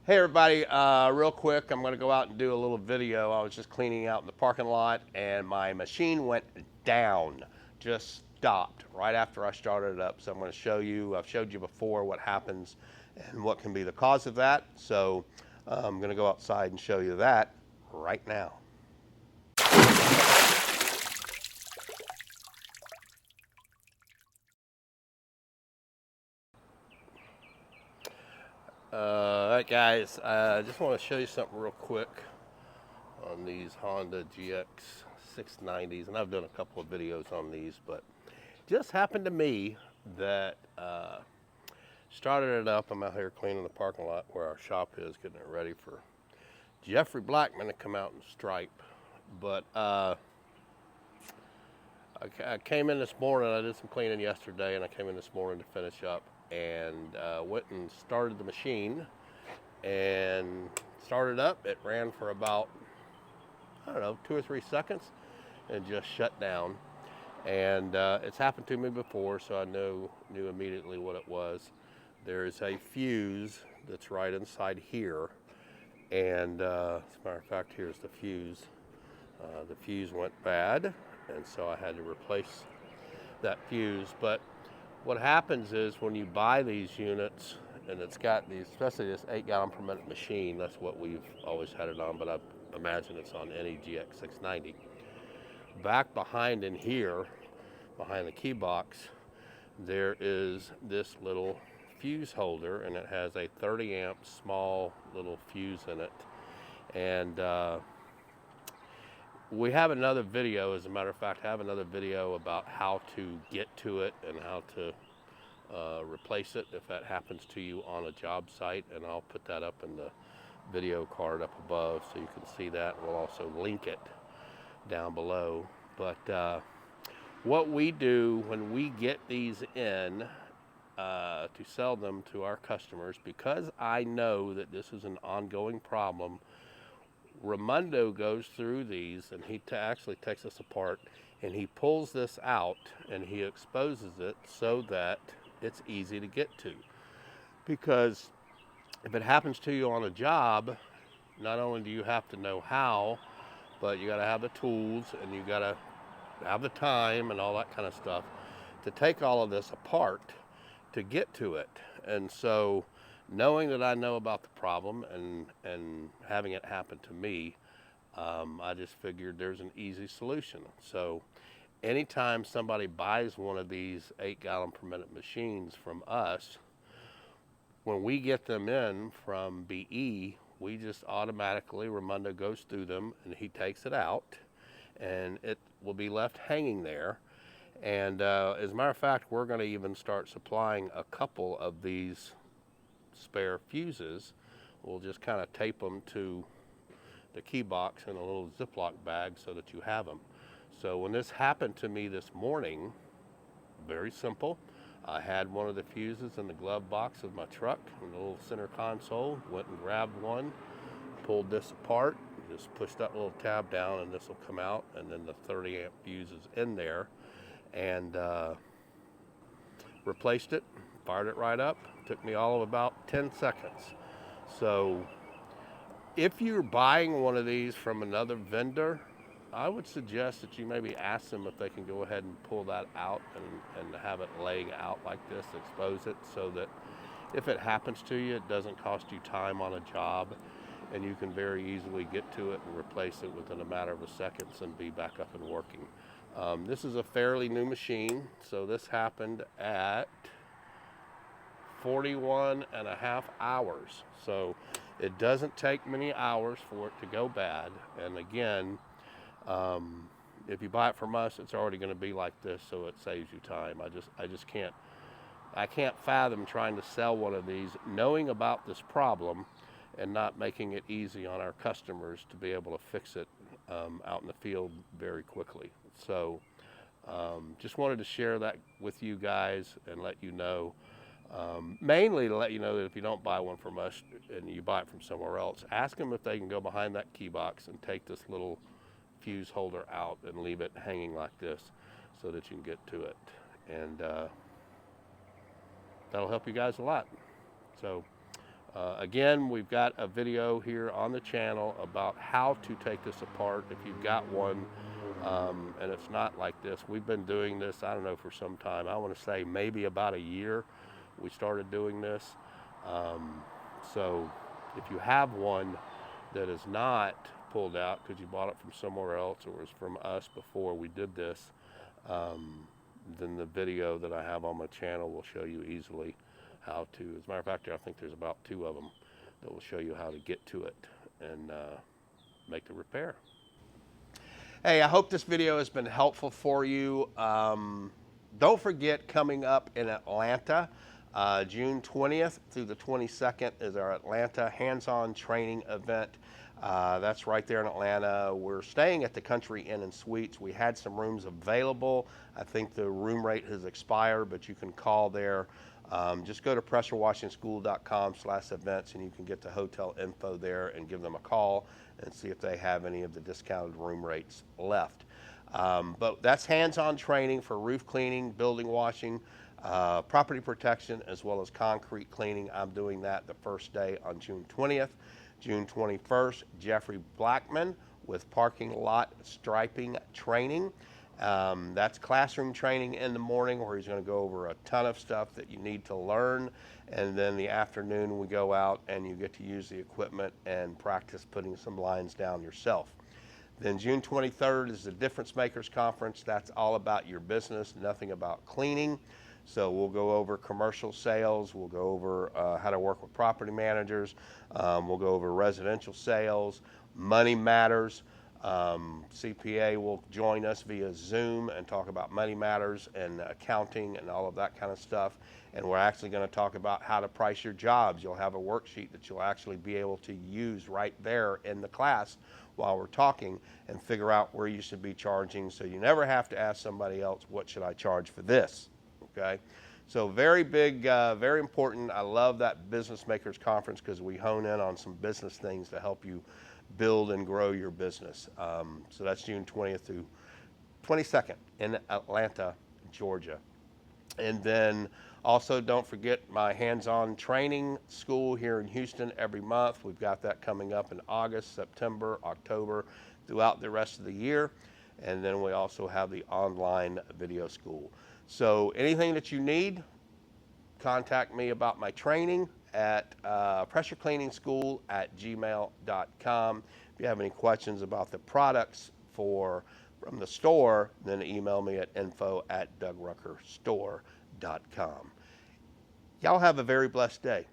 Hey everybody, real quick, I'm going to go out and do a little video. I was just cleaning out in the parking lot and my machine went down, just stopped right after I started it up. So I'm going to show you, I've showed you before what happens and what can be the cause of that. So I'm going to go outside and show you that right now. Alright guys, I just want to show you something real quick on these Honda GX 690s, and I've done a couple of videos on these, but just happened to me that started it up. I'm out here cleaning the parking lot where our shop is, getting it ready for Jeffrey Blackman to come out and stripe. But I came in this morning, I did some cleaning yesterday, and I came in this morning to finish up and went and started the machine and started up. It ran for about, I don't know, 2 or 3 seconds and just shut down. And it's happened to me before, so I knew immediately what it was. There's a fuse that's right inside here, and as a matter of fact, here's the fuse. The fuse went bad, and so I had to replace that fuse. But what happens is when you buy these units, and it's got these, especially this 8-gallon per minute machine, that's what we've always had it on, but I imagine it's on any GX 690. Back behind in here, behind the key box, there is this little fuse holder, and it has a 30 amp small little fuse in it. And we have another video, as a matter of fact, I have another video about how to get to it and how to replace it if that happens to you on a job site, and I'll put that up in the video card up above so you can see that. We'll also link it down below. But what we do when we get these in to sell them to our customers, because I know that this is an ongoing problem, Raimundo goes through these and he actually takes this apart and he pulls this out and he exposes it so that it's easy to get to. Because if it happens to you on a job, not only do you have to know how, but you got to have the tools and you got to have the time and all that kind of stuff to take all of this apart to get to it. And so knowing that I know about the problem and having it happen to me, I just figured there's an easy solution. So anytime somebody buys one of these 8-gallon per minute machines from us, when we get them in from BE, we just automatically, Raimundo goes through them and he takes it out and it will be left hanging there. And as a matter of fact, we're going to even start supplying a couple of these spare fuses. We'll just kind of tape them to the key box in a little Ziploc bag so that you have them. So when this happened to me this morning, very simple. I had one of the fuses in the glove box of my truck in the little center console, went and grabbed one, pulled this apart, just pushed that little tab down and this will come out, and then the 30 amp fuse is in there, and replaced it, fired it right up. Took me all of about 10 seconds. So if you're buying one of these from another vendor, I would suggest that you maybe ask them if they can go ahead and pull that out and have it laying out like this, expose it so that if it happens to you, it doesn't cost you time on a job and you can very easily get to it and replace it within a matter of seconds and be back up and working. This is a fairly new machine, so this happened at 41 and a half hours. So it doesn't take many hours for it to go bad. And again, if you buy it from us, it's already going to be like this, so it saves you time. I can't fathom trying to sell one of these knowing about this problem and not making it easy on our customers to be able to fix it out in the field very quickly. So just wanted to share that with you guys and let you know, mainly to let you know that if you don't buy one from us and you buy it from somewhere else, ask them if they can go behind that key box and take this little fuse holder out and leave it hanging like this so that you can get to it. And that'll help you guys a lot. So Again, we've got a video here on the channel about how to take this apart if you've got one, and it's not like this. We've been doing this, I don't know, for some time. I want to say maybe about a year we started doing this. So if you have one that is not pulled out because you bought it from somewhere else or was from us before we did this, then the video that I have on my channel will show you easily how to. As a matter of fact, I think there's about 2 of them that will show you how to get to it and make the repair. Hey, I hope this video has been helpful for you. Don't forget, coming up in Atlanta, June 20th through the 22nd is our Atlanta hands-on training event. That's right there in Atlanta. We're staying at the Country Inn and Suites. We had some rooms available. I think the room rate has expired, but you can call there. Just go to pressurewashingschool.com/events and you can get the hotel info there and give them a call and see if they have any of the discounted room rates left. But that's hands-on training for roof cleaning, building washing, property protection, as well as concrete cleaning. I'm doing that the first day on June 20th. June 21st, Jeffrey Blackman with parking lot striping training. That's classroom training in the morning where he's going to go over a ton of stuff that you need to learn. And then the afternoon we go out and you get to use the equipment and practice putting some lines down yourself. Then June 23rd is the Difference Makers Conference. That's all about your business, nothing about cleaning. So we'll go over commercial sales, we'll go over how to work with property managers, we'll go over residential sales, money matters. CPA will join us via Zoom and talk about money matters and accounting and all of that kind of stuff. And we're actually going to talk about how to price your jobs. You'll have a worksheet that you'll actually be able to use right there in the class while we're talking and figure out where you should be charging, so you never have to ask somebody else, what should I charge for this? Okay, so very big, very important. I love that Business Makers Conference because we hone in on some business things to help you build and grow your business. So that's June 20th through 22nd in Atlanta, Georgia. And then also don't forget my hands-on training school here in Houston every month. We've got that coming up in August, September, October, throughout the rest of the year. And then we also have the online video school. So anything that you need, contact me about my training at pressurecleaningschool@gmail.com. If you have any questions about the products from the store, then email me at info@dougruckerstore.com. Y'all have a very blessed day.